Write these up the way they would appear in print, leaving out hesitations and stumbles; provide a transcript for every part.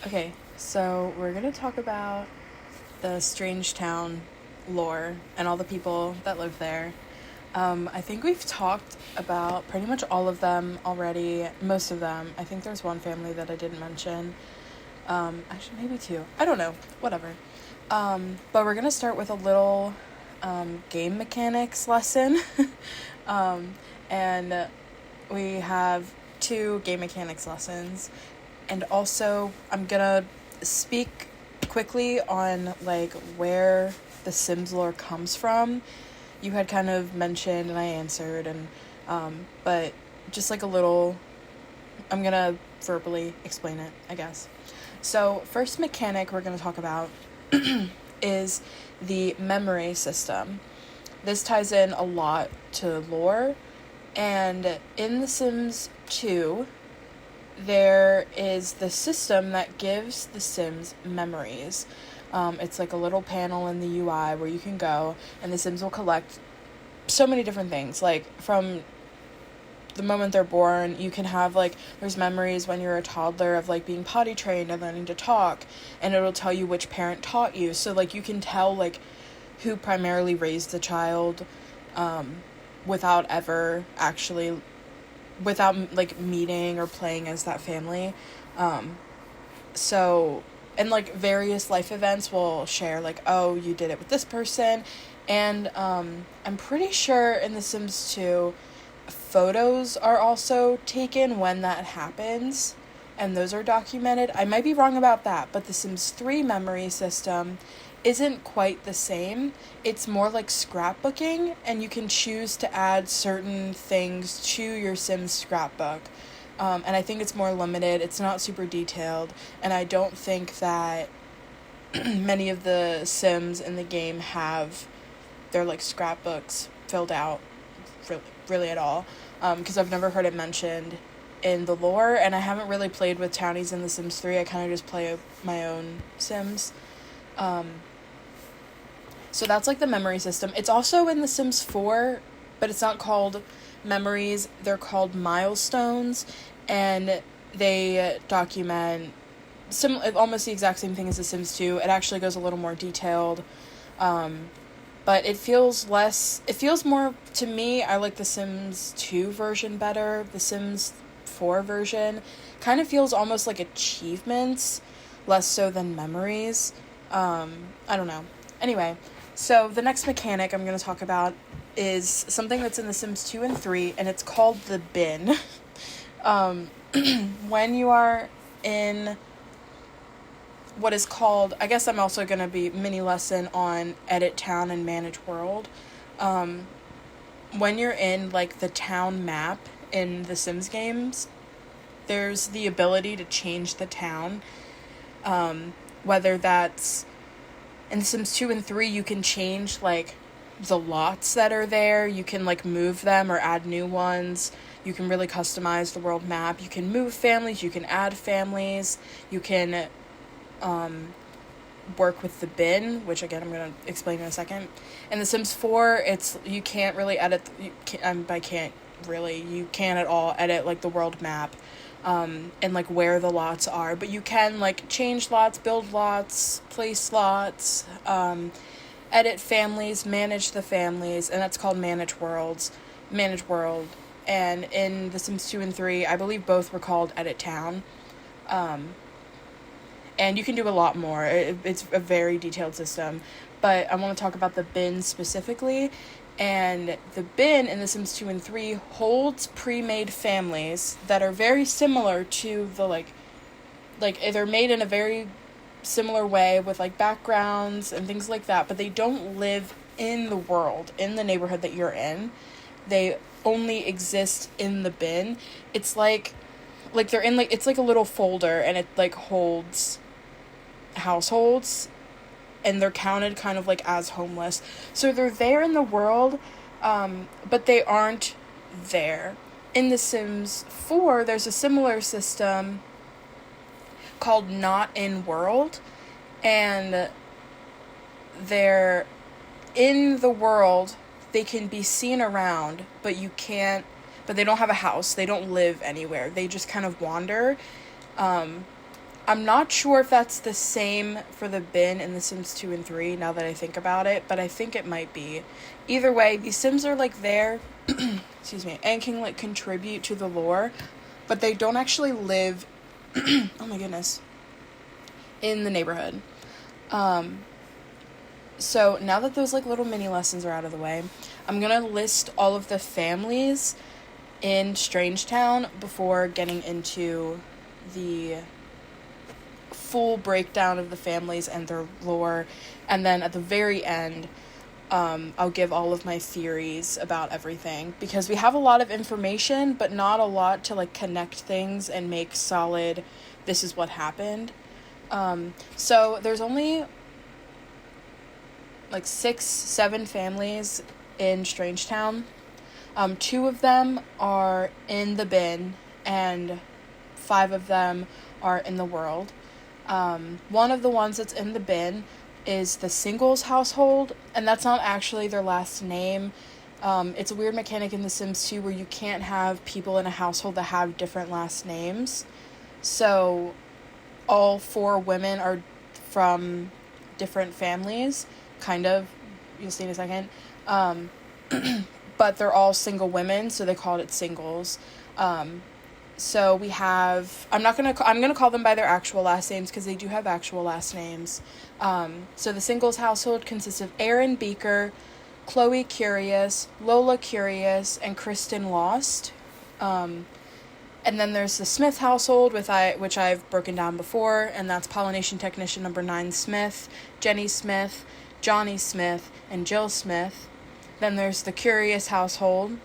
Okay, so we're gonna talk about the Strangetown lore and all the people that live there. I think we've talked about pretty much all of them already, most of them. I think there's one family that I didn't mention. Actually, maybe two. I don't know. Whatever. But we're gonna start with a little game mechanics lesson. um, and we have two game mechanics lessons. And also, I'm gonna speak quickly on like where the Sims lore comes from. You had kind of mentioned and I answered, and but just like a little, I'm gonna verbally explain it, I guess. So, first mechanic we're gonna talk about is the memory system. This ties in a lot to lore, and in The Sims 2, there is the system that gives the Sims memories. It's like a little panel in the UI where you can go, and the Sims will collect so many different things. Like, from the moment they're born, you can have, like, there's memories when you're a toddler of, like, being potty trained and learning to talk, and it'll tell you which parent taught you. So, like, you can tell, like, who primarily raised the child, without ever actually without like meeting or playing as that family. So and like various life events will share like, oh, you did it with this person. And I'm pretty sure in The Sims 2 photos are also taken when that happens, and those are documented. I might be wrong about that, but the Sims 3 memory system isn't quite the same. It's more like scrapbooking, and you can choose to add certain things to your Sims scrapbook. And I think it's more limited. It's not super detailed, and I don't think that many of the Sims in the game have their like scrapbooks filled out really at all. Because I've never heard it mentioned in the lore, and I haven't really played with townies in The Sims 3. I kind of just play my own Sims. So that's like the memory system. It's also in The Sims 4, but it's not called memories. They're called milestones, and they document almost the exact same thing as The Sims 2. It actually goes a little more detailed, but it feels more, to me, I like The Sims 2 version better. The Sims 4 version kind of feels almost like achievements, less so than memories. I don't know. Anyway, so the next mechanic I'm going to talk about is something that's in The Sims 2 and 3, and it's called the bin. When you are in what is called, I guess I'm also going to be mini lesson on edit town and manage world. When you're in like the town map in the Sims games, there's the ability to change the town, whether that's in Sims 2 and 3, you can change, like, the lots that are there. You can, like, move them or add new ones. You can really customize the world map. You can move families. You can add families. You can work with the bin, which, again, I'm going to explain in a second. In The Sims 4, you can't really edit... You can at all edit, like, the world map. And like where the lots are, but you can like change lots, build lots, place lots, edit families, manage the families, and that's called manage world. And in The Sims 2 and 3, I believe both were called edit town. And you can do a lot more. It's a very detailed system, but I want to talk about the bin specifically. And the bin in The Sims 2 and 3 holds pre-made families that are very similar to the, like they're made in a very similar way with, like, backgrounds and things like that, but they don't live in the world, in the neighborhood that you're in. They only exist in the bin. It's like they're in, like, it's like a little folder, and it, like, holds households, and they're counted kind of like as homeless. So they're there in the world, but they aren't there. In The Sims 4, there's a similar system called Not In World, and they're in the world. They can be seen around, but they don't have a house. They don't live anywhere. They just kind of wander. I'm not sure if that's the same for the bin in The Sims 2 and 3, now that I think about it, but I think it might be. Either way, these Sims are, like, there, excuse me, and can, like, contribute to the lore, but they don't actually live, oh my goodness, in the neighborhood. So now that those, like, little mini lessons are out of the way, I'm gonna list all of the families in Strangetown before getting into the full breakdown of the families and their lore, and then at the very end, I'll give all of my theories about everything, because we have a lot of information, but not a lot to, like, connect things and make solid, this is what happened. So there's only, like, 6-7 families in Strangetown. 2 of them are in the bin, and 5 of them are in the world. One of the ones that's in the bin is the Singles household, and that's not actually their last name. It's a weird mechanic in The Sims 2 where you can't have people in a household that have different last names. So all 4 women are from different families, kind of. You'll see in a second. But they're all single women, so they called it Singles. So we have, I'm gonna call them by their actual last names because they do have actual last names. So the Singles household consists of Aaron Beaker, Chloe Curious, Lola Curious, and Kristen Lost. And then there's the Smith household, which I've broken down before, and that's Pollination Technician number 9 Smith, Jenny Smith, Johnny Smith, and Jill Smith. Then there's the Curious household,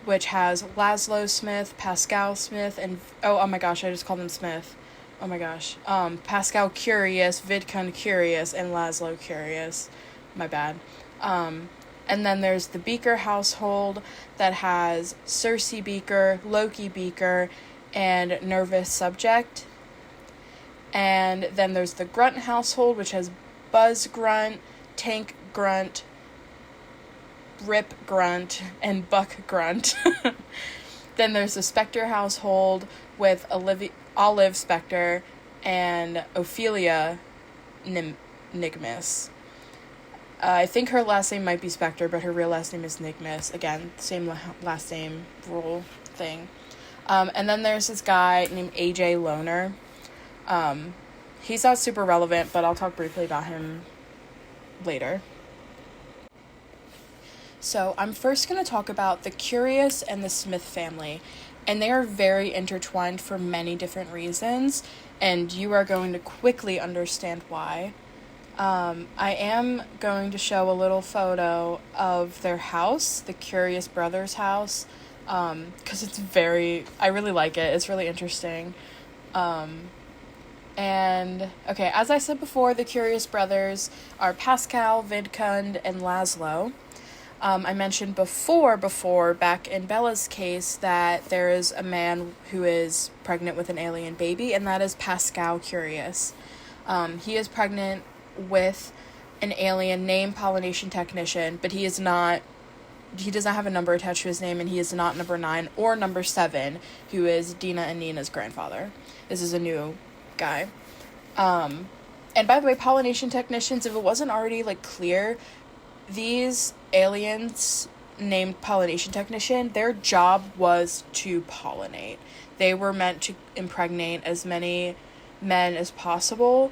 which has Laszlo Smith, Pascal Smith, and oh my gosh, I just called him Smith. Oh my gosh. Pascal Curious, Vidkun Curious, and Laszlo Curious. My bad. And then there's the Beaker household that has Cersei Beaker, Loki Beaker, and Nervous Subject. And then there's the Grunt household, which has Buzz Grunt, Tank Grunt, Rip Grunt, and Buck Grunt. Then there's the Spectre household with Olive Spectre and Ophelia Nigmus. I think her last name might be Spectre, but her real last name is Nigmus. Again, same last name rule thing. And then there's this guy named AJ Loner. He's not super relevant, but I'll talk briefly about him later. So I'm first going to talk about the Curious and the Smith family, and they are very intertwined for many different reasons, and you are going to quickly understand why. I am going to show a little photo of their house, the Curious Brothers house, because I really like it. It's really interesting. And, okay, as I said before, the Curious Brothers are Pascal, Vidkun, and Laszlo. I mentioned before, back in Bella's case, that there is a man who is pregnant with an alien baby, and that is Pascal Curious. He is pregnant with an alien named Pollination Technician, but he does not have a number attached to his name, and he is not number 9 or number 7, who is Dina and Nina's grandfather. This is a new guy. And by the way, Pollination Technicians, if it wasn't already, like, clear, these aliens named Pollination Technician, their job was to pollinate. They were meant to impregnate as many men as possible,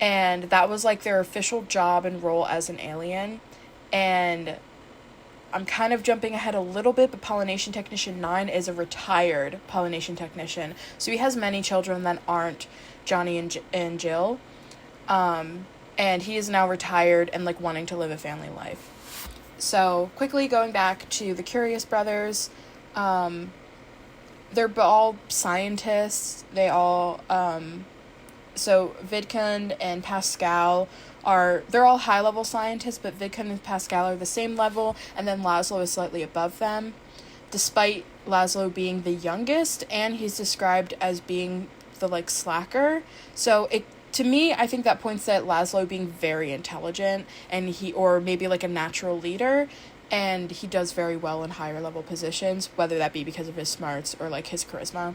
and that was, like, their official job and role as an alien. And I'm kind of jumping ahead a little bit, but Pollination Technician 9 is a retired Pollination Technician, so he has many children that aren't Johnny and Jill, and he is now retired and, like, wanting to live a family life. So, quickly going back to the Curious Brothers, they're all scientists. They all, so Vidkun and Pascal they're all high-level scientists, but Vidkun and Pascal are the same level, and then Laszlo is slightly above them, despite Laszlo being the youngest, and he's described as being the, like, slacker. So to me, I think that points at Laszlo being very intelligent, and or maybe, like, a natural leader, and he does very well in higher level positions, whether that be because of his smarts or, like, his charisma.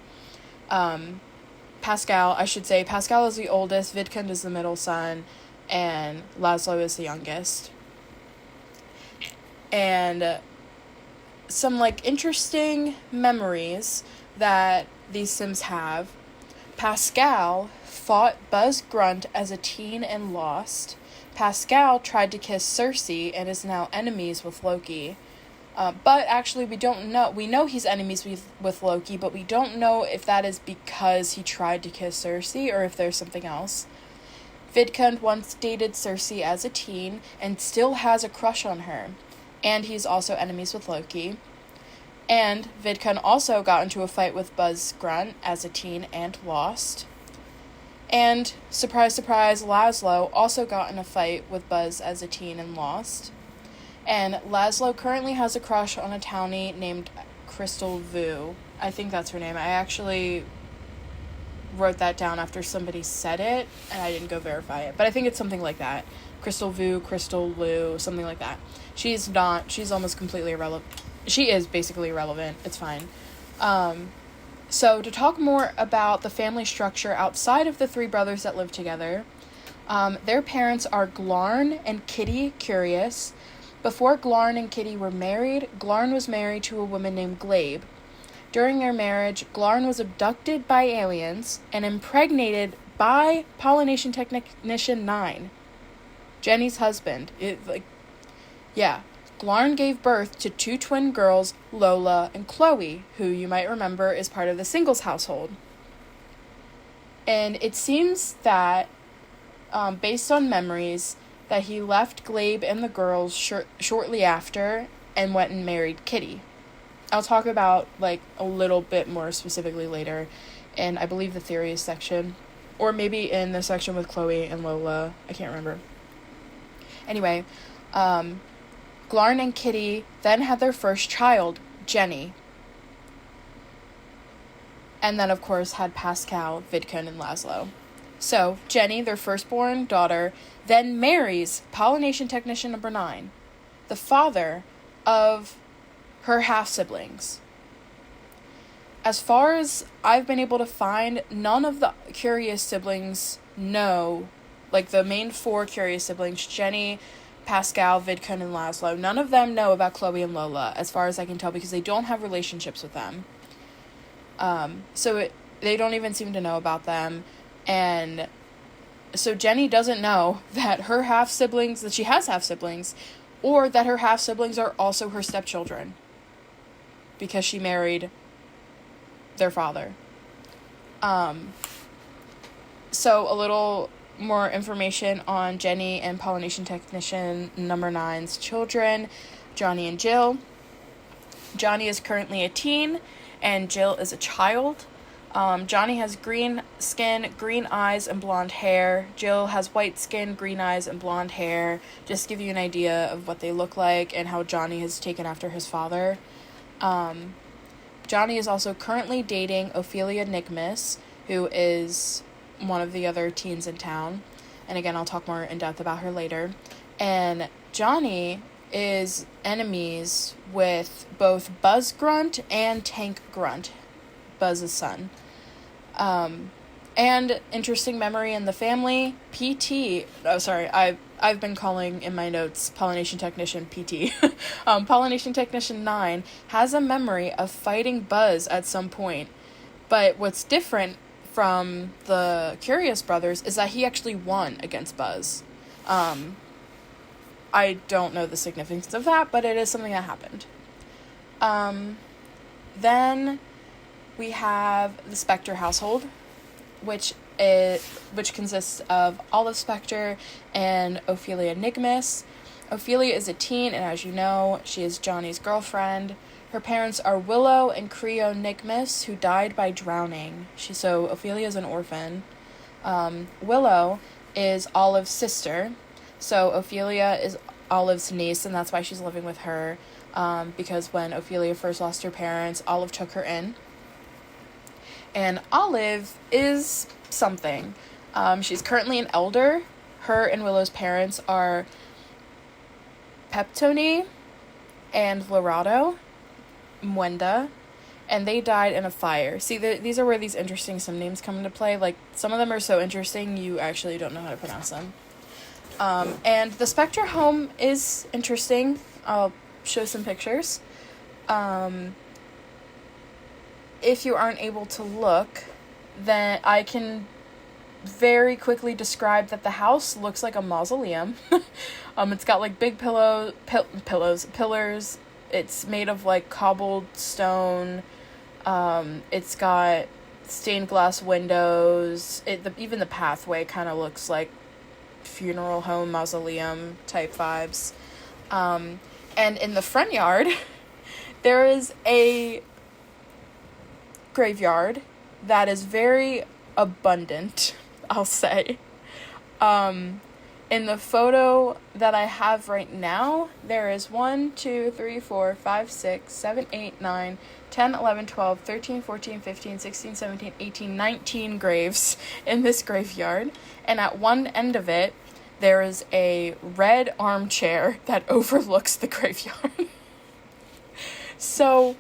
Pascal, I should say, Pascal is the oldest, Vidkun is the middle son, and Laszlo is the youngest. And some, like, interesting memories that these Sims have. Pascal fought Buzz Grunt as a teen and lost. Pascal tried to kiss Cersei and is now enemies with Loki. But actually, we don't know. We know he's enemies with Loki, but we don't know if that is because he tried to kiss Cersei or if there's something else. Vidkun once dated Cersei as a teen and still has a crush on her. And he's also enemies with Loki. And Vidkun also got into a fight with Buzz Grunt as a teen and lost. And, surprise, surprise, Laszlo also got in a fight with Buzz as a teen and lost. And Laszlo currently has a crush on a townie named Crystal Vu. I think that's her name. I actually wrote that down after somebody said it, and I didn't go verify it. But I think it's something like that. Crystal Vu, Crystal Lu, something like that. She's almost completely irrelevant. She is basically irrelevant. It's fine. So to talk more about the family structure outside of the three brothers that live together, their parents are Glarn and Kitty Curious. Before Glarn and Kitty were married, Glarn was married to a woman named Glabe. During their marriage, Glarn was abducted by aliens and impregnated by Pollination Technician 9, Jenny's husband. Glarn gave birth to two twin girls, Lola and Chloe, who you might remember is part of the Singles household. And it seems that, based on memories, that he left Glabe and the girls shortly after and went and married Kitty. I'll talk about, like, a little bit more specifically later in, I believe, the theories section. Or maybe in the section with Chloe and Lola. I can't remember. Anyway, Glarn and Kitty then had their first child, Jenny. And then, of course, had Pascal, Vidkun, and Laszlo. So, Jenny, their firstborn daughter, then marries Pollination Technician number 9, the father of her half-siblings. As far as I've been able to find, none of the Curious siblings know, like the main 4 Curious siblings, Jenny, Pascal, Vidkun, and Laszlo, none of them know about Chloe and Lola, as far as I can tell, because they don't have relationships with them. They don't even seem to know about them. And so Jenny doesn't know that her half-siblings, that she has half-siblings, or that her half-siblings are also her stepchildren, because she married their father. So a little more information on Jenny and Pollination Technician number 9's children, Johnny and Jill. Johnny is currently a teen, and Jill is a child. Johnny has green skin, green eyes, and blonde hair. Jill has white skin, green eyes, and blonde hair. Just to give you an idea of what they look like and how Johnny has taken after his father. Johnny is also currently dating Ophelia Nigmus, who is one of the other teens in town. And again, I'll talk more in depth about her later. And Johnny is enemies with both Buzz Grunt and Tank Grunt, Buzz's son. And interesting memory in the family, I've been calling in my notes Pollination Technician PT. Pollination Technician 9 has a memory of fighting Buzz at some point. But what's different from the Curious brothers is that he actually won against Buzz. I don't know the significance of that, but it is something that happened. Then we have the Spectre household, which consists of Olive Spectre and Ophelia Nigmus. Ophelia is a teen, and as you know, she is Johnny's girlfriend. Her parents are Willow and Creo Nigmus, who died by drowning. So Ophelia is an orphan. Willow is Olive's sister. So Ophelia is Olive's niece, and that's why she's living with her. Because when Ophelia first lost her parents, Olive took her in. And Olive is something. She's currently an elder. Her and Willow's parents are Peptone and Lorado, Mwenda, and they died in a fire. See, these are where these interesting sim names come into play. Like, some of them are so interesting, you actually don't know how to pronounce them. And the Spectre home is interesting. I'll show some pictures. If you aren't able to look, then I can very quickly describe that the house looks like a mausoleum. It's got like big pillars. It's made of like cobbled stone. It's got stained glass windows. Even the pathway kind of looks like funeral home mausoleum type vibes. And in the front yard, there is a graveyard that is very abundant, I'll say. In the photo that I have right now, there is 1, 2, 3, 4, 5, 6, 7, 8, 9, 10, 11, 12, 13, 14, 15, 16, 17, 18, 19 graves in this graveyard. And at one end of it, there is a red armchair that overlooks the graveyard. So,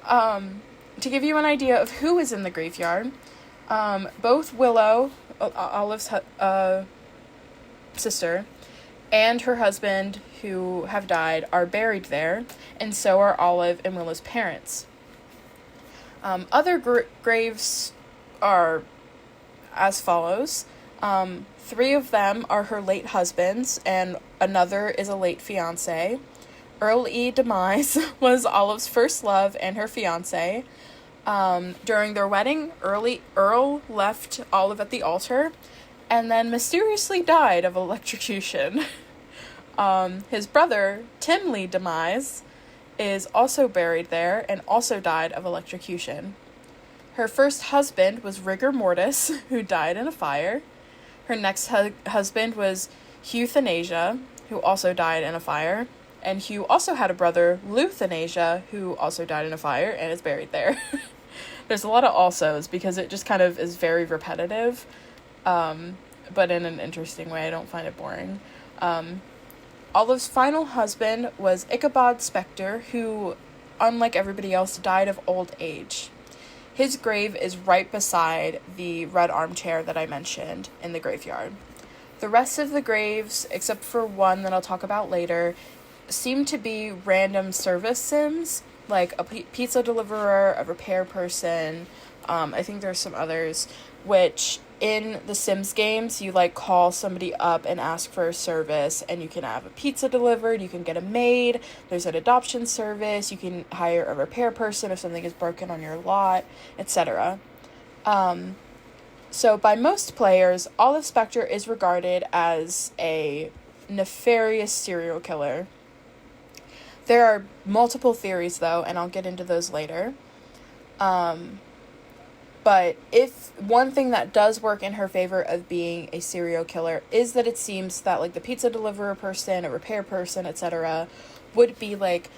to give you an idea of who is in the graveyard, both Willow, Olive's sister, and her husband, who have died, are buried there, and so are Olive and Willow's parents. Other graves are as follows. 3 of them are her late husbands, and another is a late fiancé. Earl E. Demise was Olive's first love and her fiancé. During their wedding, Earl left Olive at the altar and then mysteriously died of electrocution. His brother, Tim Lee Demise, is also buried there and also died of electrocution. Her first husband was Rigor Mortis, who died in a fire. Her next husband was Hugh Thanasia, who also died in a fire. And Hugh also had a brother, Lou Thanasia, who also died in a fire and is buried there. There's a lot of alsos because it just kind of is very repetitive, but in an interesting way. I don't find it boring. Olive's final husband was Ichabod Spectre, who, unlike everybody else, died of old age. His grave is right beside the red armchair that I mentioned in the graveyard. The rest of the graves, except for one that I'll talk about later, seem to be random service sims, like a pizza deliverer, a repair person. I think there's some others, which in the Sims games, you like call somebody up and ask for a service, and you can have a pizza delivered, you can get a maid, there's an adoption service, you can hire a repair person if something is broken on your lot, etc. So by most players, Olive Spectre is regarded as a nefarious serial killer. There are multiple theories, though, and I'll get into those later. But if one thing that does work in her favor of being a serial killer is that it seems that, like, the pizza deliverer person, a repair person, etc., would be, like,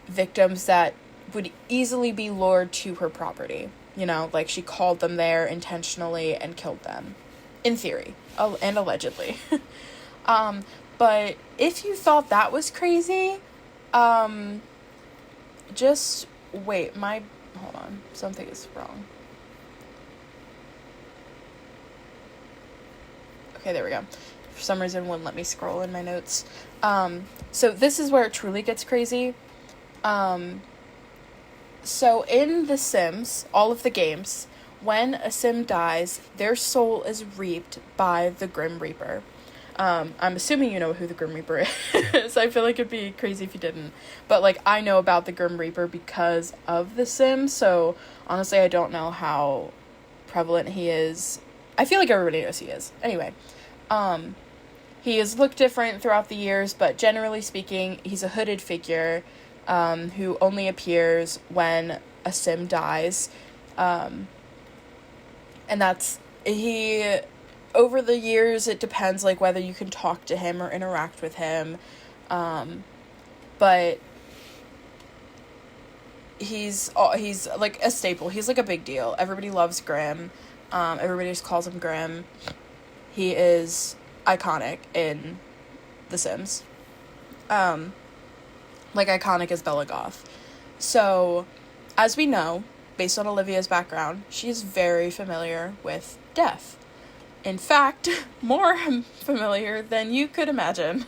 victims that would easily be lured to her property. You know, like, she called them there intentionally and killed them. In theory. And allegedly. But if you thought that was crazy, just wait. Hold on. Something is wrong. Okay, there we go. For some reason, it wouldn't let me scroll in my notes. So this is where it truly gets crazy. So in The Sims, all of the games, when a sim dies, their soul is reaped by the Grim Reaper. I'm assuming you know who the Grim Reaper is. I feel like it'd be crazy if you didn't. But, like, I know about the Grim Reaper because of The Sims, so honestly, I don't know how prevalent he is. I feel like everybody knows he is. Anyway, he has looked different throughout the years, but generally speaking, he's a hooded figure, who only appears when a sim dies. And over the years, it depends, like, whether you can talk to him or interact with him. But he's like a staple. He's like a big deal. Everybody loves Grim. Everybody just calls him Grim. He is iconic in The Sims. Like iconic as Bella Goth. So, as we know, based on Olivia's background, she's very familiar with death. In fact, more familiar than you could imagine.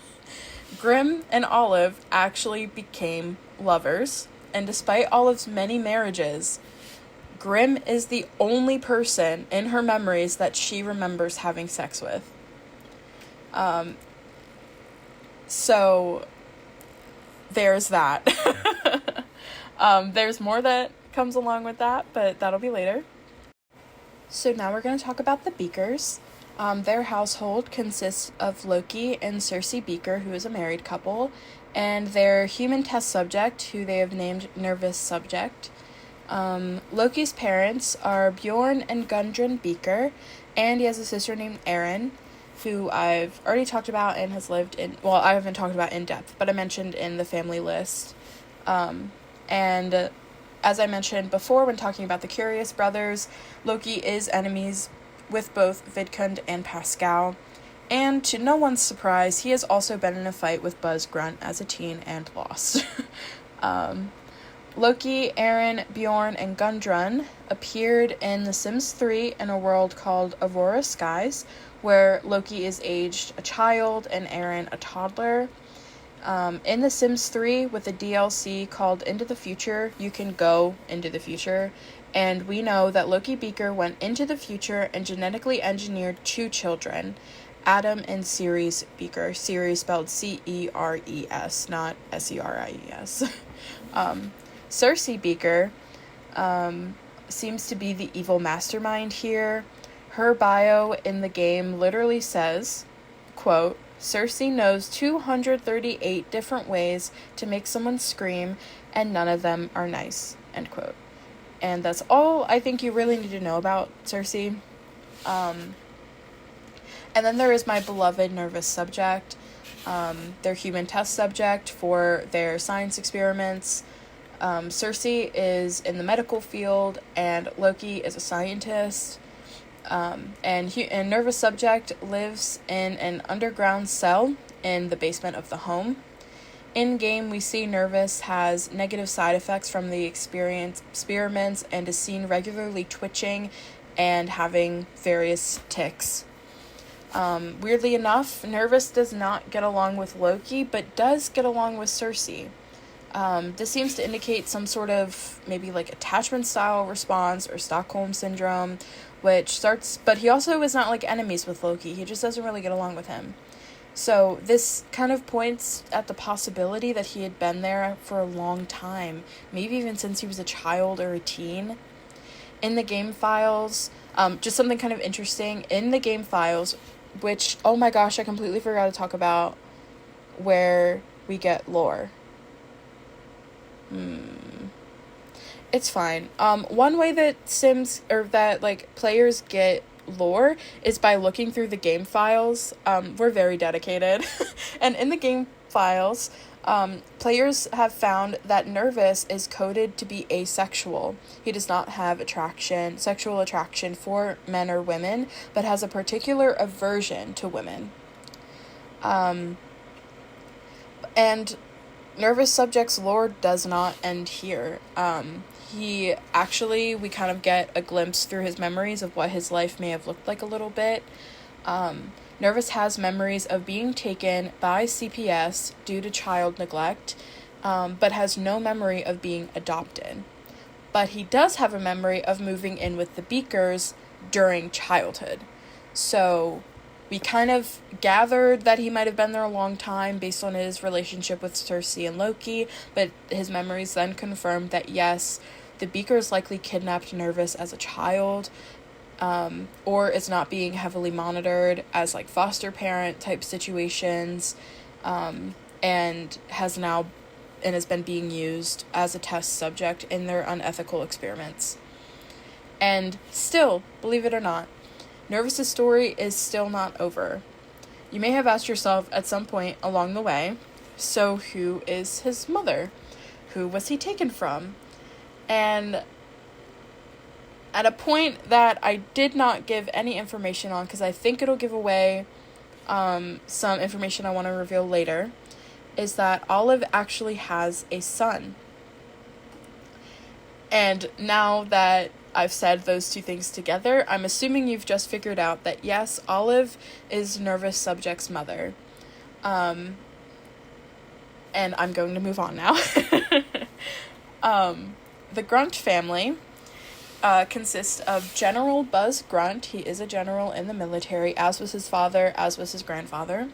Grimm and Olive actually became lovers, and despite Olive's many marriages, Grimm is the only person in her memories that she remembers having sex with. So there's that. There's more that comes along with that, but that'll be later. So now we're going to talk about the Beakers. Their household consists of Loki and Cersei Beaker, who is a married couple, and their human test subject, who they have named Nervous Subject. Loki's parents are Bjorn and Gudrun Beaker, and he has a sister named Erin, who I've already talked about and has lived in, well, I haven't talked about in depth, but I mentioned in the family list. And as I mentioned before when talking about the Curious brothers, Loki is enemies with both Vidkund and Pascal, and to no one's surprise, he has also been in a fight with Buzz Grunt as a teen and lost. Loki, Aaron, Bjorn, and Gudrun appeared in The Sims 3 in a world called Aurora Skies, where Loki is aged a child and Aaron a toddler. In The Sims 3, with a DLC called Into the Future, you can go into the future, and we know that Loki Beaker went into the future and genetically engineered 2 children, Adam and Ceres Beaker. Ceres spelled Ceres, not Series. Cersei Beaker seems to be the evil mastermind here. Her bio in the game literally says, quote, Cersei knows 238 different ways to make someone scream, and none of them are nice, end quote. And that's all I think you really need to know about Cersei. And then there is my beloved Nervous Subject, their human test subject for their science experiments. Cersei is in the medical field, and Loki is a scientist. And Nervous Subject lives in an underground cell in the basement of the home. In-game, we see Nervous has negative side effects from the experiments and is seen regularly twitching and having various tics. Weirdly enough, Nervous does not get along with Loki, but does get along with Cersei. This seems to indicate some sort of maybe like attachment style response or Stockholm syndrome, but he also is not like enemies with Loki. He just doesn't really get along with him. So this kind of points at the possibility that he had been there for a long time, maybe even since he was a child or a teen. In the game files, just something kind of interesting, in the game files, which, oh my gosh, I completely forgot to talk about where we get lore. It's fine. One way that players get lore is by looking through the game files. We're very dedicated. And in the game files, players have found that Nervous is coded to be asexual. He does not have sexual attraction for men or women, but has a particular aversion to women. And Nervous Subject's lore does not end here. We kind of get a glimpse through his memories of what his life may have looked like a little bit. Nervous has memories of being taken by CPS due to child neglect, but has no memory of being adopted. But he does have a memory of moving in with the Beakers during childhood. So we kind of gathered that he might have been there a long time based on his relationship with Cersei and Loki, but his memories then confirmed that yes, the Beakers likely kidnapped Nervous as a child, or is not being heavily monitored as like foster parent type situations, and has been being used as a test subject in their unethical experiments. And still, believe it or not, Nervous's story is still not over. You may have asked yourself at some point along the way, so who is his mother? Who was he taken from? And at a point that I did not give any information on, because I think it'll give away some information I want to reveal later, is that Olive actually has a son. And now that I've said those two things together, I'm assuming you've just figured out that yes, Olive is Nervous Subject's mother. And I'm going to move on now. The Grunt family consists of General Buzz Grunt. He is a general in the military, as was his father, as was his grandfather.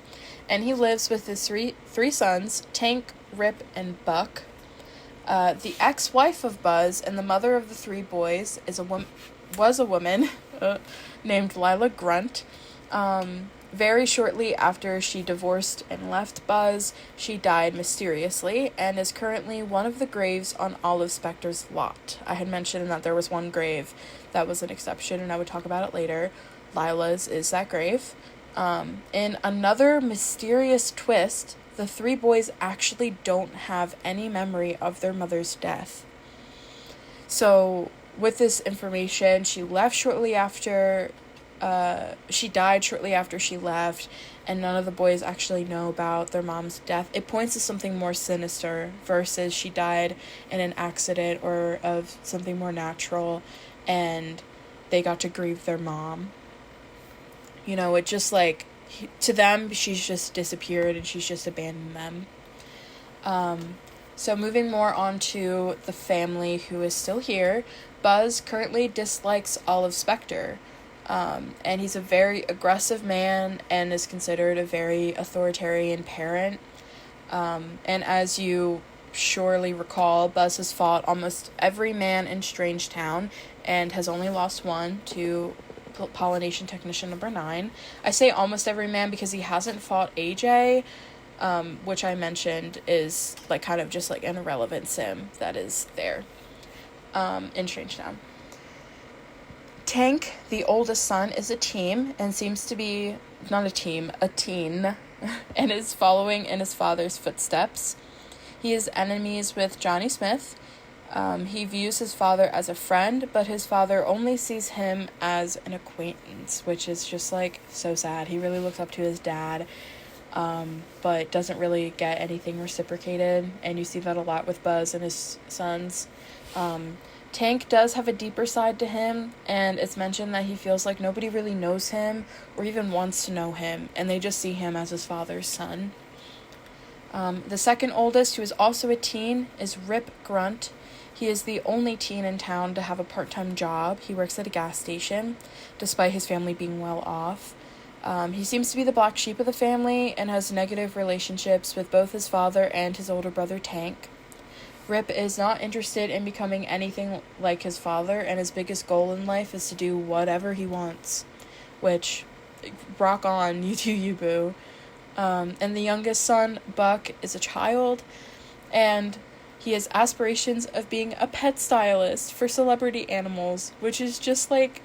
And he lives with his three sons, Tank, Rip, and Buck. The ex-wife of Buzz and the mother of the three boys was a woman named Lila Grunt. Very shortly after she divorced and left Buzz, she died mysteriously and is currently one of the graves on Olive Spector's lot. I had mentioned that there was one grave that was an exception, and I would talk about it later. Lila's is that grave. In another mysterious twist, the three boys actually don't have any memory of their mother's death. So, with this information, she died shortly after she left, and none of the boys actually know about their mom's death. It points to something more sinister versus she died in an accident or of something more natural, and they got to grieve their mom. You know, it just like, to them, she's just disappeared and she's just abandoned them. So moving more on to the family who is still here, Buzz currently dislikes Olive Spector. And he's a very aggressive man and is considered a very authoritarian parent. And as you surely recall, Buzz has fought almost every man in Strangetown and has only lost one to Pollination Technician number 9. I say almost every man because he hasn't fought AJ, which I mentioned is like kind of just like an irrelevant sim that is there in Strangetown. Tank, the oldest son, is a teen and seems to be a teen, and is following in his father's footsteps. He is enemies with Johnny Smith. He views his father as a friend, but his father only sees him as an acquaintance, which is just, like, so sad. He really looks up to his dad, but doesn't really get anything reciprocated, and you see that a lot with Buzz and his sons. Tank does have a deeper side to him, and it's mentioned that he feels like nobody really knows him or even wants to know him, and they just see him as his father's son. The second oldest, who is also a teen, is Rip Grunt. He is the only teen in town to have a part-time job. He works at a gas station, despite his family being well off. He seems to be the black sheep of the family and has negative relationships with both his father and his older brother Tank. Rip is not interested in becoming anything like his father, and his biggest goal in life is to do whatever he wants. Which, rock on, you do you, boo. And the youngest son, Buck, is a child, and he has aspirations of being a pet stylist for celebrity animals, which is just like,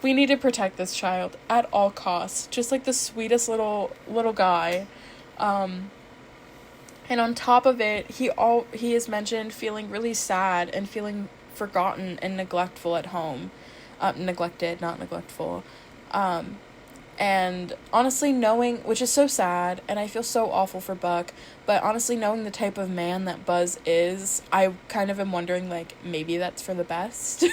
we need to protect this child at all costs. Just like the sweetest little guy. And on top of it, he is mentioned feeling really sad and feeling forgotten and neglectful at home. Neglected, not neglectful. And honestly knowing, which is so sad, and I feel so awful for Buck, but honestly knowing the type of man that Buzz is, I kind of am wondering, like, maybe that's for the best.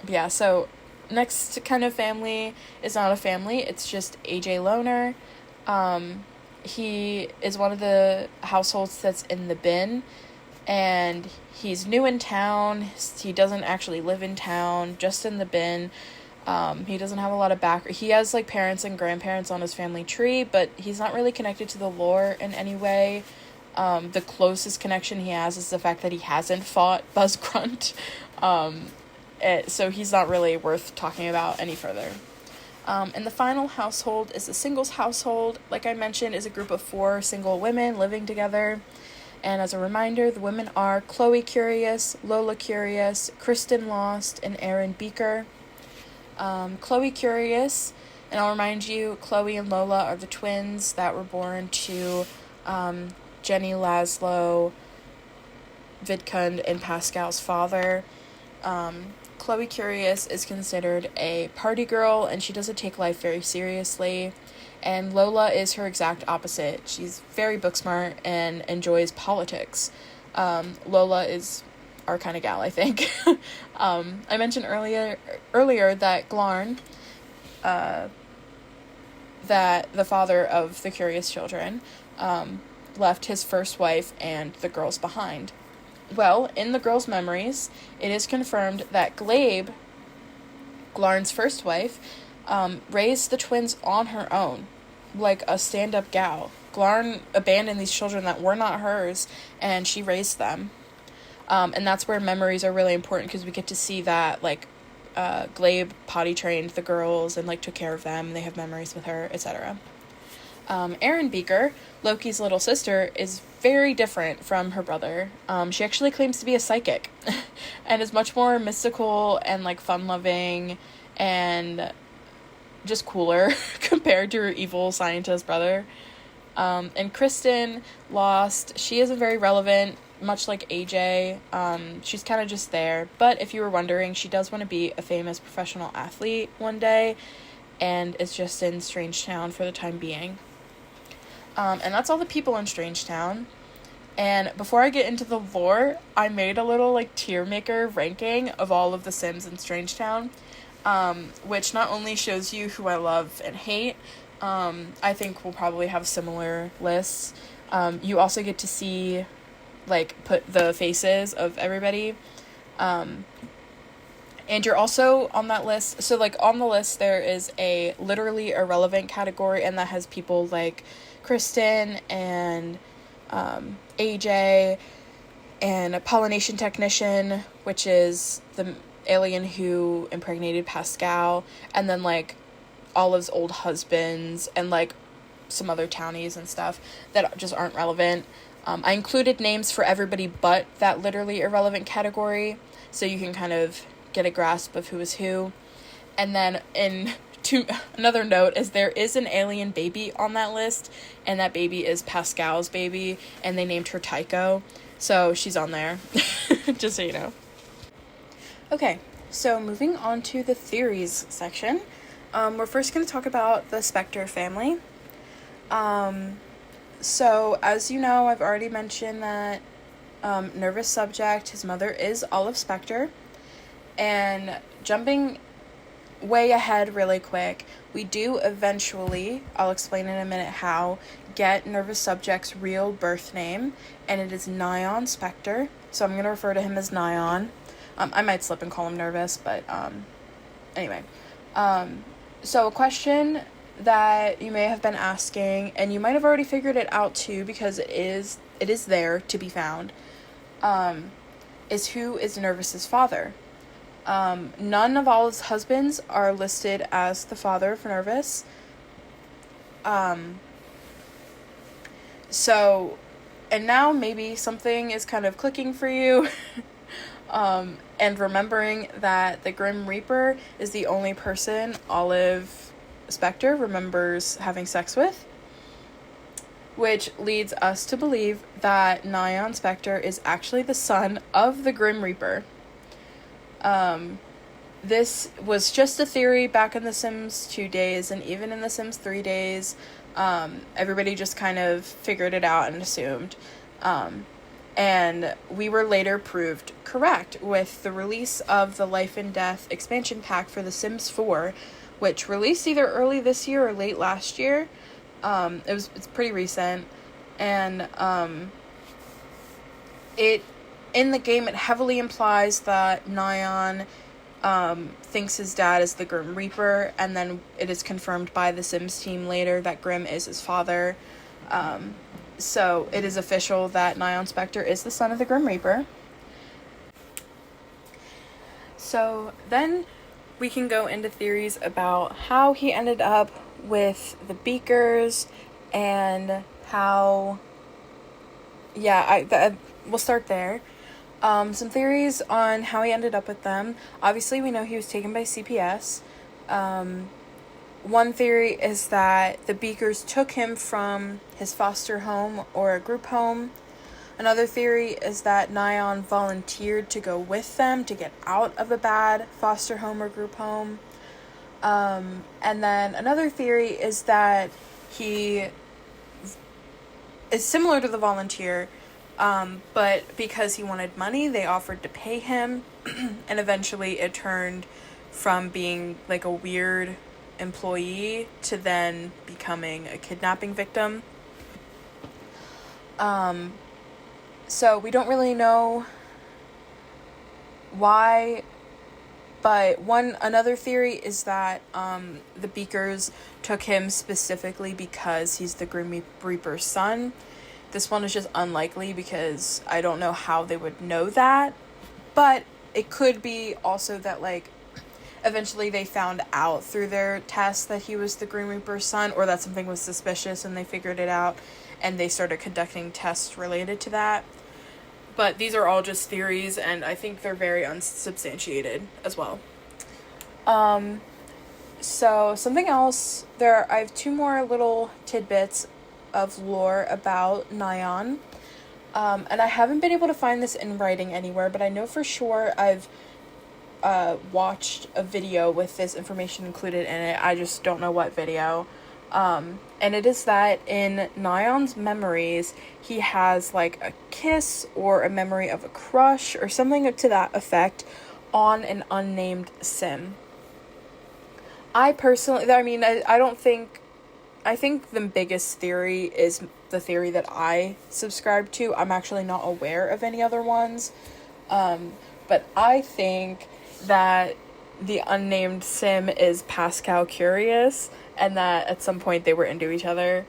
Yeah, so next kind of family is not a family, it's just AJ Loner. He is one of the households that's in the bin, and he's new in town. He doesn't actually live in town, just in the bin. He doesn't have a lot of background. He has, like, parents and grandparents on his family tree, but he's not really connected to the lore in any way. The closest connection he has is the fact that he hasn't fought Buzz Grunt. So he's not really worth talking about any further. And the final household is the singles household. Like I mentioned, is a group of 4 single women living together. And as a reminder, the women are Chloe Curious, Lola Curious, Kristen Lost, and Erin Beaker. Chloe Curious, and I'll remind you, Chloe and Lola are the twins that were born to Jenny Laszlo, Vidkund, and Pascal's father. Chloe Curious is considered a party girl, and she doesn't take life very seriously. And Lola is her exact opposite. She's very book smart and enjoys politics. Lola is our kind of gal, I think. I mentioned earlier that Glarn, that the father of the Curious Children, left his first wife and the girls behind. Well, in the girls' memories, it is confirmed that Glabe, Glarn's first wife, raised the twins on her own, like a stand-up gal. Glarn abandoned these children that were not hers, and she raised them. And that's where memories are really important, because we get to see that, like, Glabe potty trained the girls and, like, took care of them, and they have memories with her, etc. Erin Beaker, Loki's little sister, is very different from her brother. She actually claims to be a psychic and is much more mystical and, like, fun-loving and just cooler compared to her evil scientist brother. And Kristen Lost, she isn't very relevant, much like AJ. She's kind of just there. But if you were wondering, she does want to be a famous professional athlete one day, and is just in Strangetown for the time being. And that's all the people in Strangetown. And before I get into the lore, I made a little, like, tier maker ranking of all of the Sims in Strangetown, which not only shows you who I love and hate, I think we'll probably have similar lists. You also get to see, like, put the faces of everybody. And you're also on that list. So, like, on the list, there is a literally irrelevant category, and that has people like Kristen and AJ and a pollination technician, which is the alien who impregnated Pascal, and then, like, Olive's old husbands, and, like, some other townies and stuff that just aren't relevant. I included names for everybody but that literally irrelevant category, so you can kind of get a grasp of who is who. And then another note is there is an alien baby on that list, and that baby is Pascal's baby, and they named her Tycho, so she's on there, just so you know. Okay, so moving on to the theories section. We're first going to talk about the Spectre family. So, as you know, I've already mentioned that Nervous Subject, his mother, is Olive Spectre. And jumping way ahead really quick, we do eventually, I'll explain in a minute how, get Nervous Subject's real birth name, and it is Nyan Spectre. So I'm going to refer to him as Nyan. I might slip and call him Nervous, but anyway. So a question that you may have been asking, and you might have already figured it out too, because it is there to be found, is who is Nervous's father. None of Olive's husbands are listed as the father of Nervous. So, and now maybe something is kind of clicking for you. And remembering that the Grim Reaper is the only person Olive Spectre remembers having sex with, which leads us to believe that Nyan Spectre is actually the son of the Grim Reaper. This was just a theory back in The Sims 2 days, and even in The Sims 3 days, everybody just kind of figured it out and assumed. And we were later proved correct with the release of the Life and Death expansion pack for The Sims 4, which released either early this year or late last year. It's pretty recent, and in the game it heavily implies that Nyan thinks his dad is the Grim Reaper, and then it is confirmed by the Sims team later that Grim is his father. So it is official that Nyan Spectre is the son of the Grim Reaper. So then we can go into theories about how he ended up with the Beakers, and how, we'll start there. Some theories on how he ended up with them. Obviously, we know he was taken by CPS. One theory is that the Beakers took him from his foster home or a group home. Another theory is that Nyan volunteered to go with them to get out of the bad foster home or group home. And then another theory is that he is similar to the volunteer, But because he wanted money, they offered to pay him, and eventually it turned from being like a weird employee to then becoming a kidnapping victim. So we don't really know why, but another theory is that the Beakers took him specifically because he's the Grim Reaper's son. This one is just unlikely because I don't know how they would know that, but it could be also that like eventually they found out through their test that he was the Grim Reaper's son, or that something was suspicious and they figured it out and they started conducting tests related to that. But these are all just theories, and I think they're very unsubstantiated as well. So something else, I have 2 more little tidbits of lore about Nyan. And I haven't been able to find this in writing anywhere, but I know for sure I've watched a video with this information included in it. I just don't know what video. And it is that in Nyan's memories, he has like a kiss or a memory of a crush or something to that effect on an unnamed sim. I personally, I mean, I think the biggest theory is the theory that I subscribe to. I'm actually not aware of any other ones. But I think that the unnamed sim is Pascal Curious, and that at some point they were into each other.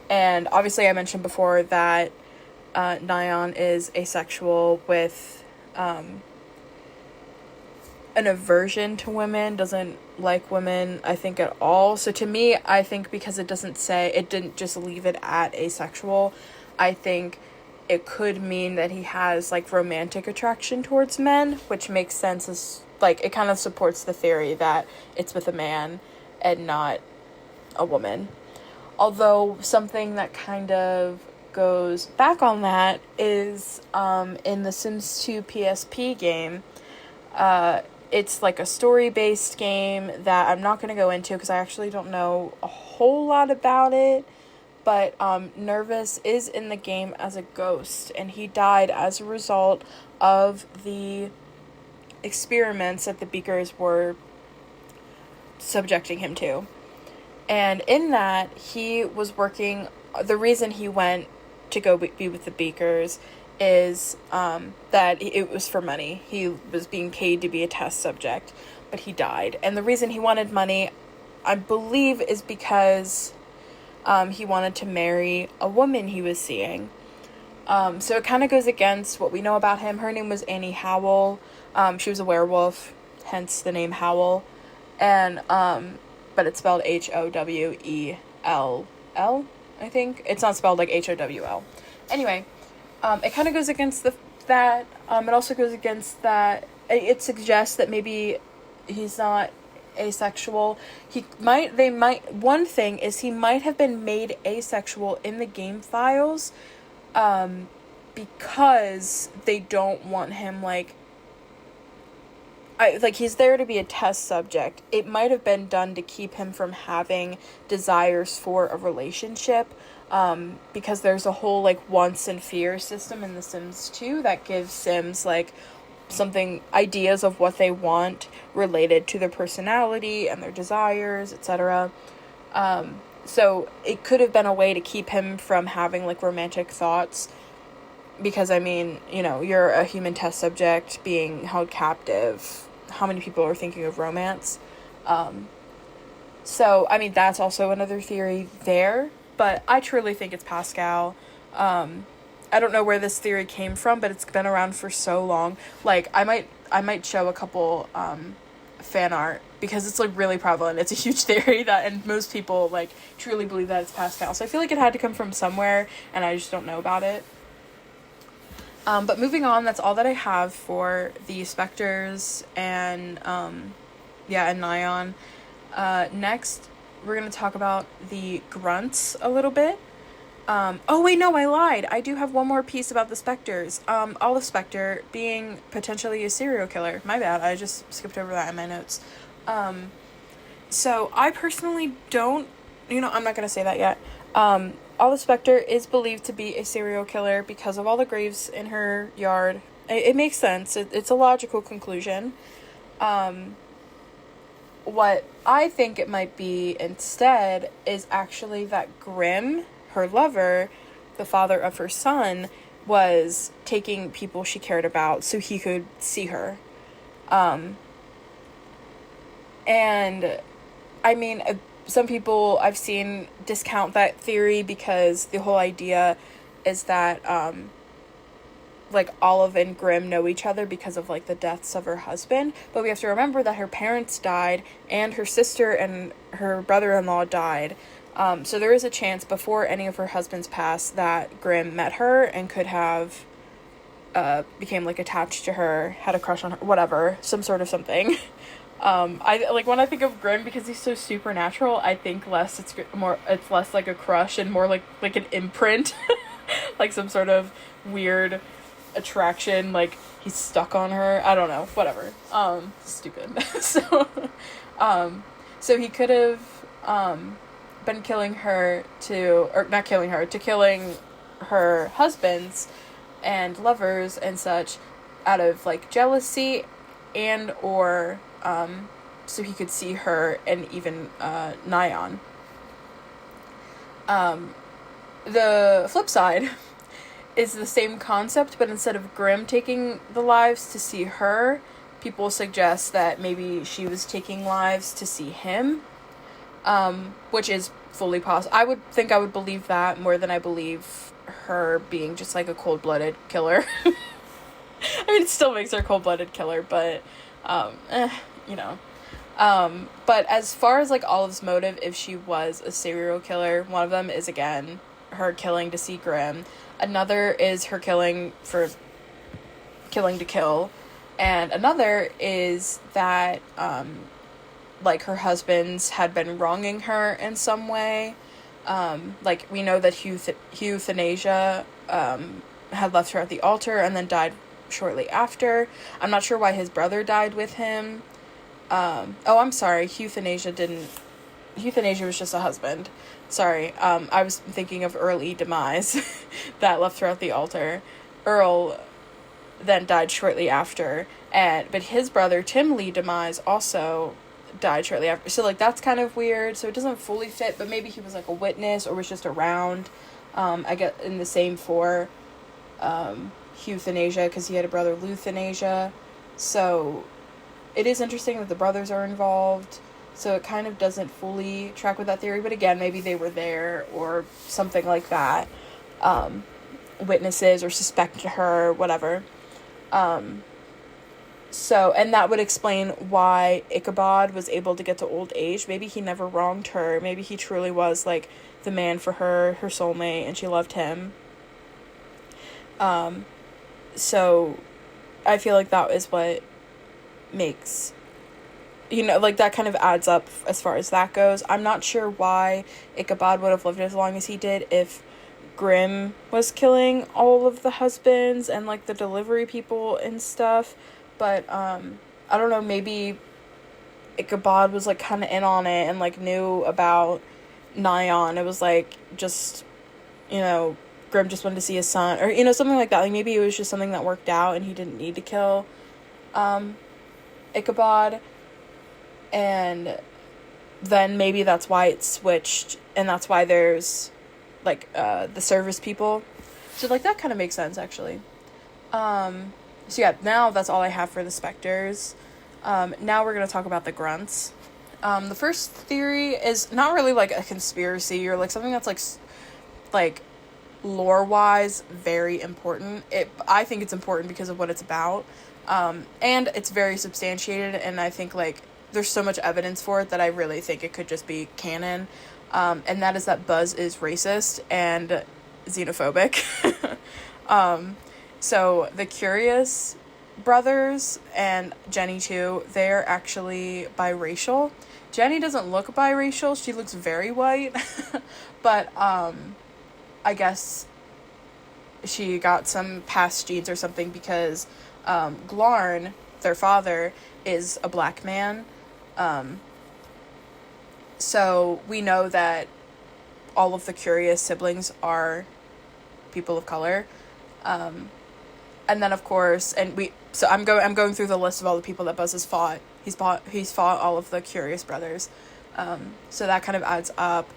And obviously I mentioned before that Nyan is asexual with an aversion to women, doesn't like women, I think, at all. So to me, I think because it didn't just leave it at asexual, I think it could mean that he has like romantic attraction towards men, which makes sense as like it kind of supports the theory that it's with a man and not a woman. Although something that kind of goes back on that is in the Sims 2 PSP game, it's like a story-based game that I'm not going to go into because I actually don't know a whole lot about it. But Nervous is in the game as a ghost, and he died as a result of the experiments that the Beakers were subjecting him to. And in that, he was working, the reason he went to go be with the Beakers is that it was for money. He was being paid to be a test subject, but he died. And the reason he wanted money, I believe, is because he wanted to marry a woman he was seeing. So it kind of goes against what we know about him. Her name was Annie Howell. She was a werewolf, hence the name Howell. And, but it's spelled Howell, I think. It's not spelled like Howl. Anyway, it kind of goes against that. It also goes against that. It suggests that maybe he's not asexual. One thing is he might have been made asexual in the game files, because they don't want him he's there to be a test subject. It might have been done to keep him from having desires for a relationship, because there's a whole wants and fear system in The Sims 2 that gives Sims ideas of what they want related to their personality and their desires, etc. So it could have been a way to keep him from having romantic thoughts, because you're a human test subject being held captive. How many people are thinking of romance? So that's also another theory there, but I truly think it's Pascal. I don't know where this theory came from, but it's been around for so long. I might show a couple fan art, because it's really prevalent. It's a huge theory and most people truly believe that it's Pascal. So I feel like it had to come from somewhere, and I just don't know about it. But moving on, that's all that I have for the Spectres and and Nyan. Next, we're going to talk about the Grunts a little bit. Oh wait, no, I lied. I do have one more piece about the Spectres. Olive Spectre being potentially a serial killer. My bad, I just skipped over that in my notes. So I personally don't, I'm not going to say that yet. Spectre is believed to be a serial killer because of all the graves in her yard. It makes sense. It's a logical conclusion. What I think it might be instead is actually that Grimm, her lover, the father of her son, was taking people she cared about so he could see her. And I mean, some people I've seen discount that theory because the whole idea is that like Olive and Grimm know each other because of like the deaths of her husband, but we have to remember that her parents died and her sister and her brother-in-law died. So there is a chance before any of her husbands passed that Grimm met her and could have became like attached to her, had a crush on her, whatever, some sort of something. I like when I think of Grimm, because he's so supernatural, I think it's less like a crush and more like an imprint, like some sort of weird attraction, like he's stuck on her. I don't know, whatever. Stupid. So he could have been killing her to killing her husbands and lovers and such out of like jealousy and or so he could see her and even Nyan. The flip side is the same concept, but instead of Grimm taking the lives to see her, people suggest that maybe she was taking lives to see him, which is fully possible. I would believe that more than I believe her being just like a cold-blooded killer. I mean, it still makes her a cold-blooded killer, but you know. But as far as like Olive's motive, if she was a serial killer, one of them is again her killing to see Grimm. Another is her killing for killing to kill. And another is that, like, her husbands had been wronging her in some way. Like, we know that euthanasia had left her at the altar and then died shortly after. I'm not sure why his brother died with him. I'm sorry, euthanasia was just a husband. Sorry, I was thinking of Earl E. Demise that left her at the altar. Earl then died shortly after, but his brother, Tim Lee Demise, also died shortly after. So, like, that's kind of weird, so it doesn't fully fit, but maybe he was, like, a witness or was just around. I get in the same for euthanasia, because he had a brother, Euthanasia. So, it is interesting that the brothers are involved. So it kind of doesn't fully track with that theory. But again, maybe they were there or something like that. Witnesses or suspect her, whatever. So, and that would explain why Ichabod was able to get to old age. Maybe he never wronged her. Maybe he truly was like the man for her soulmate, and she loved him. So I feel like that is what makes, like, that kind of adds up as far as that goes. I'm not sure why Ichabod would have lived as long as he did if Grimm was killing all of the husbands and, like, the delivery people and stuff. But, I don't know, maybe Ichabod was, like, kind of in on it and, like, knew about Nyan. It was, like, just, Grimm just wanted to see his son. Or, something like that. Like, maybe it was just something that worked out and he didn't need to kill Ichabod. And then maybe that's why it switched, and that's why there's, like, the service people. So, like, that kind of makes sense, actually. So, yeah, now that's all I have for the specters. Now we're going to talk about the grunts. The first theory is not really, like, a conspiracy or, like, something that's, like lore-wise very important. I think it's important because of what it's about. And it's very substantiated, and I think, like, there's so much evidence for it that I really think it could just be canon. And that is that Buzz is racist and xenophobic. So the Curious brothers and Jenny too, they're actually biracial. Jenny doesn't look biracial. She looks very white. But I guess she got some past genes or something because Glarn, their father, is a black man. So we know that all of the curious siblings are people of color. And then of course, so I'm going through the list of all the people that Buzz has fought. He's fought all of the Curious brothers. So that kind of adds up.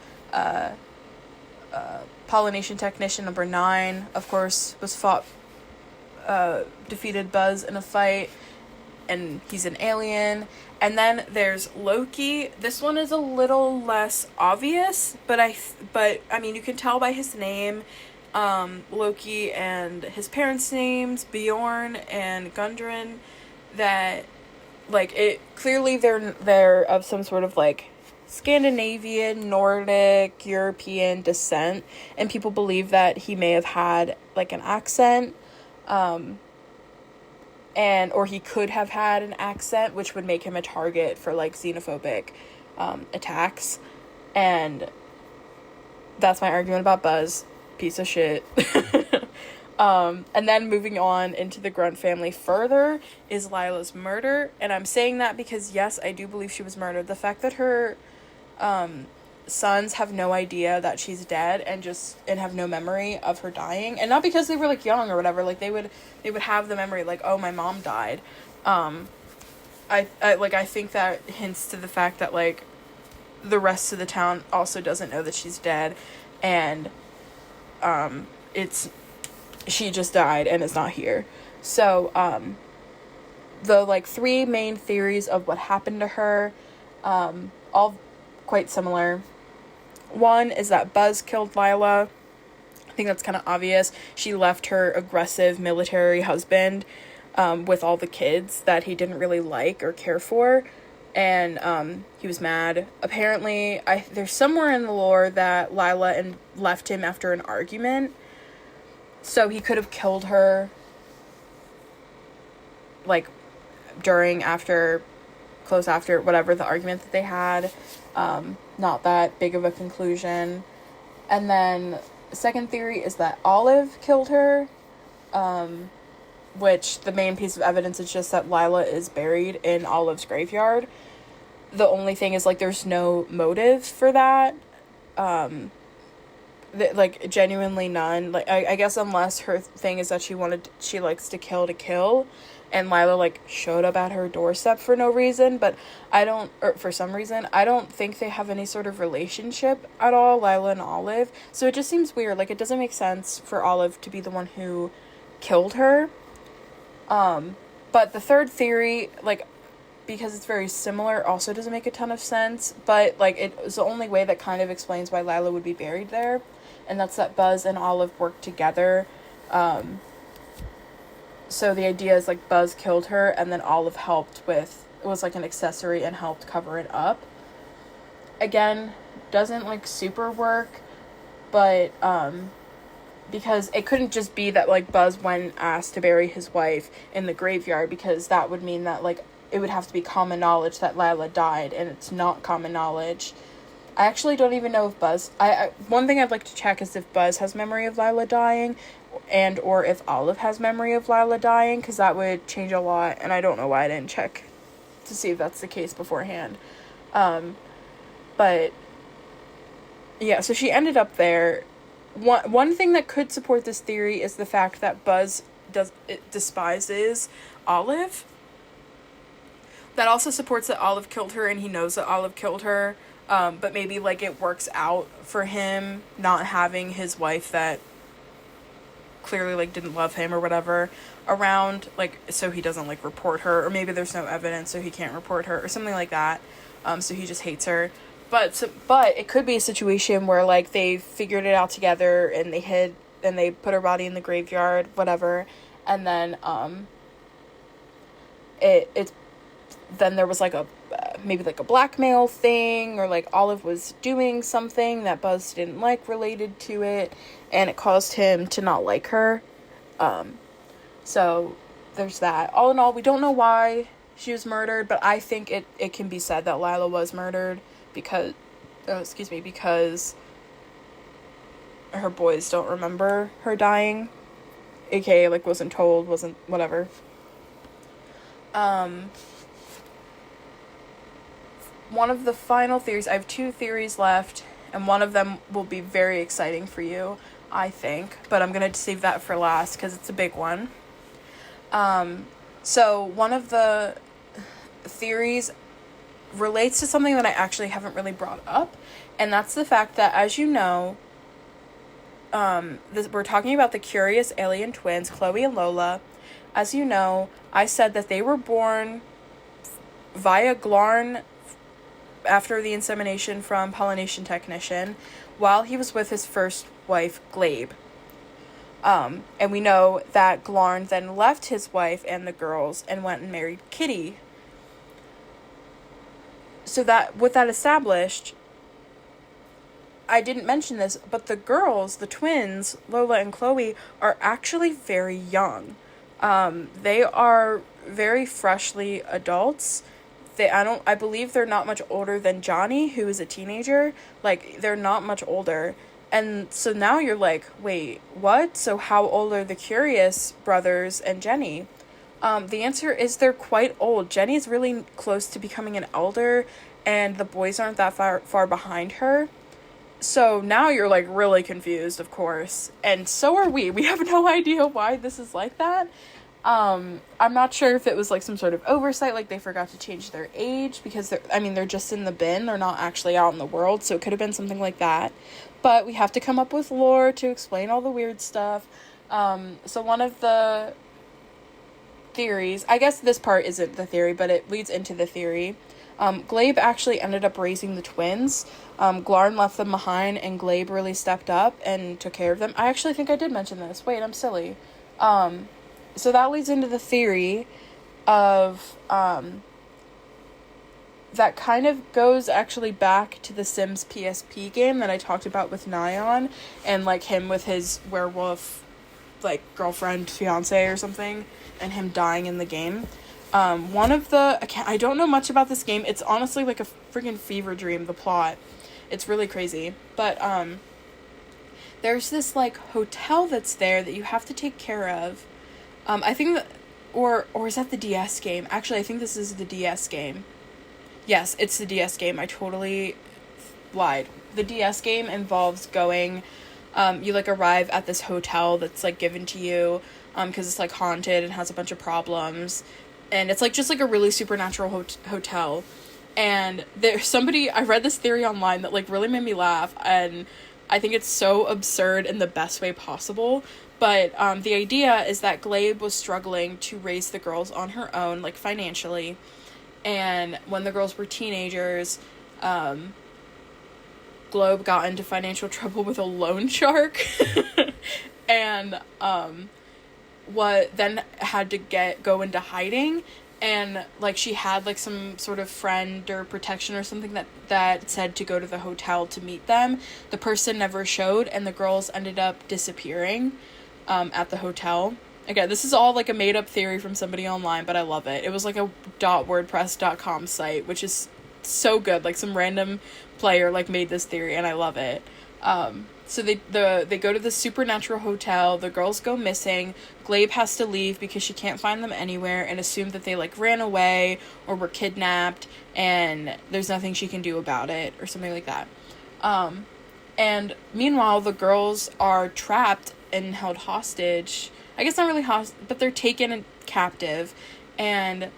Pollination Technician number 9, of course, defeated Buzz in a fight, and he's an alien. And then there's Loki. This one is a little less obvious, but I mean, you can tell by his name. Loki and his parents' names, Bjorn and Gundren, that, like, it clearly they're of some sort of, like, Scandinavian, Nordic, European descent, and people believe that he may have had, like, an accent, or he could have had an accent, which would make him a target for, like, xenophobic attacks. And that's my argument about Buzz. Piece of shit. And then moving on into the Grunt family further is Lila's murder. And I'm saying that because, yes, I do believe she was murdered. The fact that her sons have no idea that she's dead and have no memory of her dying, and not because they were, like, young or whatever, like, they would have the memory, like, oh, my mom died. I think that hints to the fact that, like, the rest of the town also doesn't know that she's dead, and she just died and is not here. So, the, like, 3 main theories of what happened to her, all quite similar. One is that Buzz killed Lila. I think that's kind of obvious. She left her aggressive military husband, with all the kids that he didn't really like or care for, and, he was mad. Apparently, there's somewhere in the lore that Lila left him after an argument, so he could have killed her, like, close after, whatever the argument that they had. Not that big of a conclusion. And then the second theory is that Olive killed her, which the main piece of evidence is just that Lila is buried in Olive's graveyard. The only thing is, like, there's no motive for that. Like, genuinely none. Like, I guess unless her thing is that she likes to kill, and Lila, like, showed up at her doorstep for no reason, but for some reason, I don't think they have any sort of relationship at all, Lila and Olive, so it just seems weird. Like, it doesn't make sense for Olive to be the one who killed her. But the third theory, like, because it's very similar, also doesn't make a ton of sense, but, like, it was the only way that kind of explains why Lila would be buried there, and that's that Buzz and Olive worked together. So the idea is, like, Buzz killed her, and then Olive was, like, an accessory and helped cover it up. Again, doesn't, like, super work, but, because it couldn't just be that, like, Buzz went asked to bury his wife in the graveyard, because that would mean that, like, it would have to be common knowledge that Lila died, and it's not common knowledge. I actually don't even know if Buzz... one thing I'd like to check is if Buzz has memory of Lila dying, and or if Olive has memory of Lila dying, because that would change a lot, and I don't know why I didn't check to see if that's the case beforehand. But, yeah, so she ended up there. One thing that could support this theory is the fact that Buzz despises Olive. That also supports that Olive killed her, and he knows that Olive killed her, but maybe, like, it works out for him not having his wife that clearly, like, didn't love him or whatever around, like, so he doesn't, like, report her, or maybe there's no evidence so he can't report her, or something like that, so he just hates her. But it could be a situation where, like, they figured it out together, and they put her body in the graveyard, whatever, and then then there was, like, maybe, like, a blackmail thing, or, like, Olive was doing something that Buzz didn't like related to it, and it caused him to not like her. So there's that. All in all, we don't know why she was murdered, but I think it can be said that Lila was murdered because her boys don't remember her dying, aka, like, wasn't told, wasn't whatever. One of the final theories, I have 2 theories left, and one of them will be very exciting for you, I think, but I'm going to save that for last because it's a big one. So one of the theories relates to something that I actually haven't really brought up, and that's the fact that, as you know, we're talking about the curious alien twins, Chloe and Lola. As you know, I said that they were born via Glarn after the insemination from pollination technician while he was with his first wife, Glabe. And we know that Glarn then left his wife and the girls and went and married Kitty. So that, with that established, I didn't mention this, but the girls, the twins, Lola and Chloe, are actually very young. They are very freshly adults. I believe they're not much older than Johnny, who is a teenager. Like, they're not much older. And so now you're like, wait, what? So how old are the Curious brothers and Jenny? The answer is they're quite old. Jenny's really close to becoming an elder, and the boys aren't that far behind her. So now you're, like, really confused, of course. And so are we. We have no idea why this is like that. I'm not sure if it was, like, some sort of oversight, like they forgot to change their age, because they're just in the bin. They're not actually out in the world, so it could have been something like that. But we have to come up with lore to explain all the weird stuff. So one of the theories, I guess this part isn't the theory, but it leads into the theory. Glabe actually ended up raising the twins. Glarn left them behind, and Glabe really stepped up and took care of them. I actually think I did mention this. Wait, I'm silly. So that leads into the theory of, that kind of goes actually back to the Sims PSP game that I talked about with Nyan, and, like, him with his werewolf, like, girlfriend, fiance or something, and him dying in the game. I don't know much about this game. It's honestly like a freaking fever dream, the plot. It's really crazy. But, there's this, like, hotel that's there that you have to take care of. I think that, or is that the DS game? Actually, I think this is the DS game. Yes, it's the DS game. I totally lied. The DS game involves going, you, like, arrive at this hotel that's, like, given to you, because it's, like, haunted and has a bunch of problems. And it's, like, just, like, a really supernatural hotel. And I read this theory online that, like, really made me laugh, and I think it's so absurd in the best way possible. But, the idea is that Glabe was struggling to raise the girls on her own, like, financially. And when the girls were teenagers, Globe got into financial trouble with a loan shark. And, then had to go into hiding. And, like, she had, like, some sort of friend or protection or something that said to go to the hotel to meet them. The person never showed, and the girls ended up disappearing at the hotel. Again, this is all, like, a made-up theory from somebody online, but I love it. It was, like, a .wordpress.com site, which is so good. Like, some random player, like, made this theory, and I love it. So they go to the supernatural hotel. The girls go missing. Glabe has to leave because she can't find them anywhere, and assume that they, like, ran away or were kidnapped, and there's nothing she can do about it, or something like that. And meanwhile, the girls are trapped and held hostage. I guess not really but they're taken and captive, and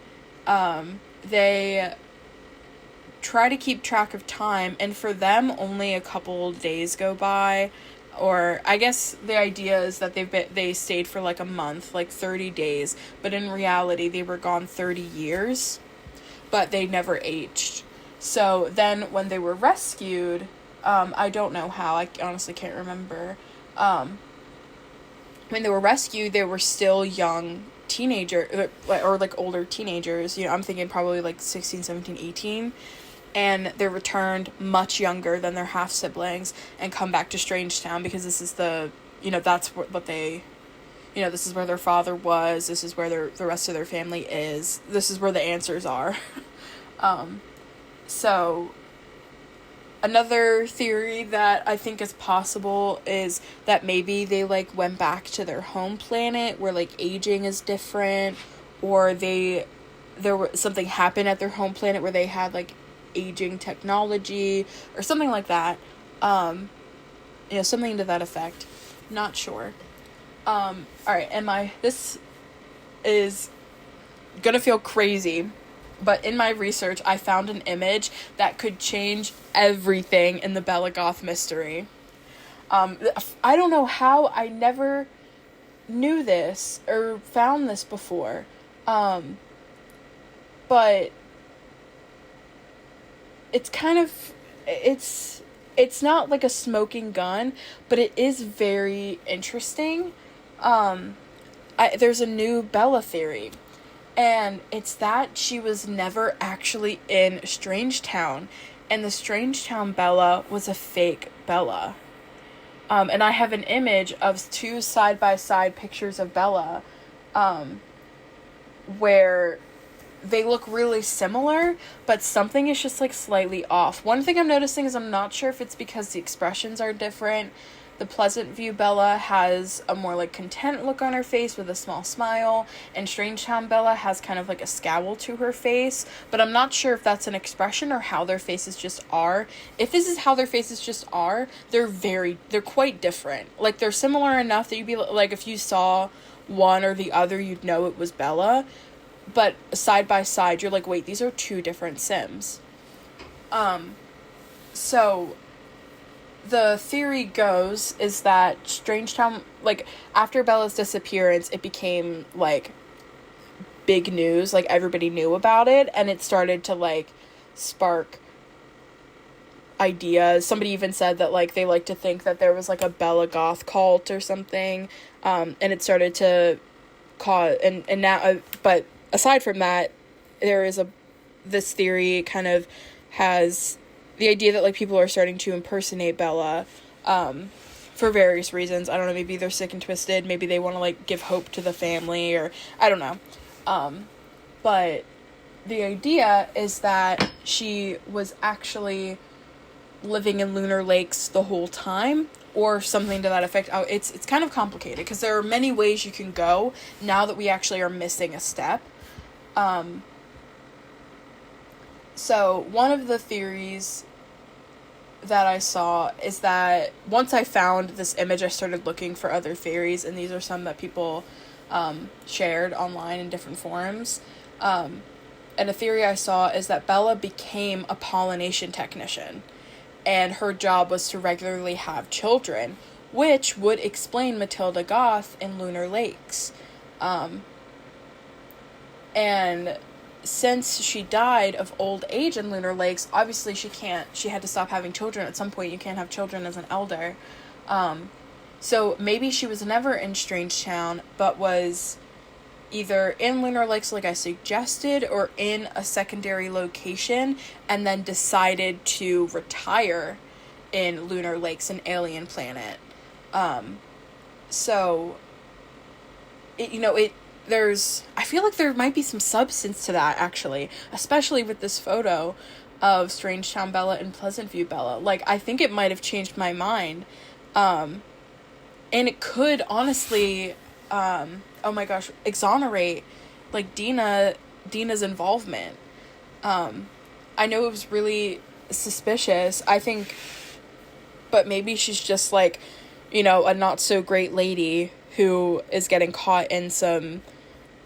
they try to keep track of time, and for them only a couple days go by, or I guess the idea is that they stayed for, like, a month, like 30 days, but in reality they were gone 30 years, but they never aged. So then when they were rescued, I don't know how, I honestly can't remember, when they were rescued, they were still young teenager, or like older teenagers. I'm thinking probably like 16, 17, 18. And they're returned much younger than their half siblings and come back to Strangetown, because this is that's what they, this is where their father was. This is where the rest of their family is. This is where the answers are. So another theory that I think is possible is that maybe they, like, went back to their home planet where, like, aging is different, or something happened at their home planet where they had, like, aging technology or something like that. Something to that effect. Not sure. All right, this is gonna feel crazy, but in my research, I found an image that could change everything in the Bella Goth mystery. I don't know how I never knew this or found this before, but it's kind of, it's not like a smoking gun, but it is very interesting. There's a new Bella theory, and it's that she was never actually in Strangetown, and the Strangetown Bella was a fake Bella. And I have an image of two side-by-side pictures of Bella, where they look really similar, but something is just, like, slightly off. One thing I'm noticing is I'm not sure if it's because the expressions are different. The Pleasant View Bella has a more, like, content look on her face with a small smile, and Strangetown Bella has kind of, like, a scowl to her face, but I'm not sure if that's an expression or how their faces just are. If this is how their faces just are, they're quite different. Like, they're similar enough that you'd be, like, if you saw one or the other, you'd know it was Bella, but side by side, you're like, wait, these are two different Sims. So the theory goes is that Strangetown, like, after Bella's disappearance, it became, like, big news. Like, everybody knew about it, and it started to, like, spark ideas. Somebody even said that, like, they like to think that there was, like, a Bella Goth cult or something, and it started to cause, and now, but aside from that, this theory kind of has the idea that, like, people are starting to impersonate Bella, for various reasons. I don't know, maybe they're sick and twisted, maybe they want to, like, give hope to the family, or I don't know. But the idea is that she was actually living in Lunar Lakes the whole time, or something to that effect. It's kind of complicated, because there are many ways you can go now that we actually are missing a step. So one of the theories that I saw is that once I found this image, I started looking for other theories, and these are some that people shared online in different forums. And a theory I saw is that Bella became a pollination technician, and her job was to regularly have children, which would explain Matilda Goth in Lunar Lakes. And since she died of old age in Lunar Lakes, obviously she had to stop having children at some point. You can't have children as an elder. So maybe she was never in Strangetown, but was either in Lunar Lakes, like I suggested, or in a secondary location, and then decided to retire in Lunar Lakes, an alien planet. So, I feel like there might be some substance to that, actually, especially with this photo of Strangetown Bella and Pleasant View Bella. Like, I think it might have changed my mind. And it could honestly, oh my gosh, exonerate, like, Dina's involvement. I know it was really suspicious, I think, but maybe she's just, like, a not so great lady who is getting caught in some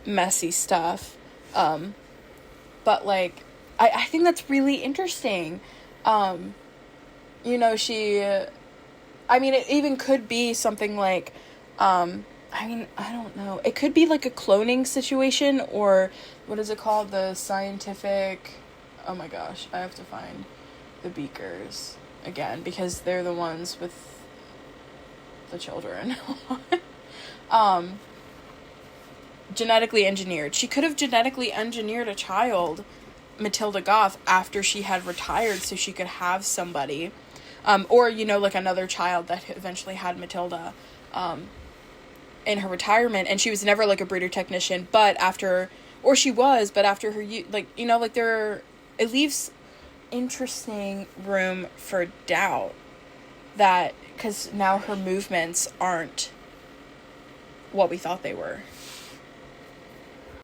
messy stuff. But, like, I think that's really interesting. It even could be something like, I don't know. It could be like a cloning situation, or what is it called? The scientific, oh my gosh, I have to find the beakers again, because they're the ones with the children. Genetically engineered. She could have genetically engineered a child, Matilda Goth, after she had retired, so she could have somebody. Or, like another child that eventually had Matilda, in her retirement, and she was never, like, a breeder technician, but after her, it leaves interesting room for doubt that, because now her movements aren't what we thought they were.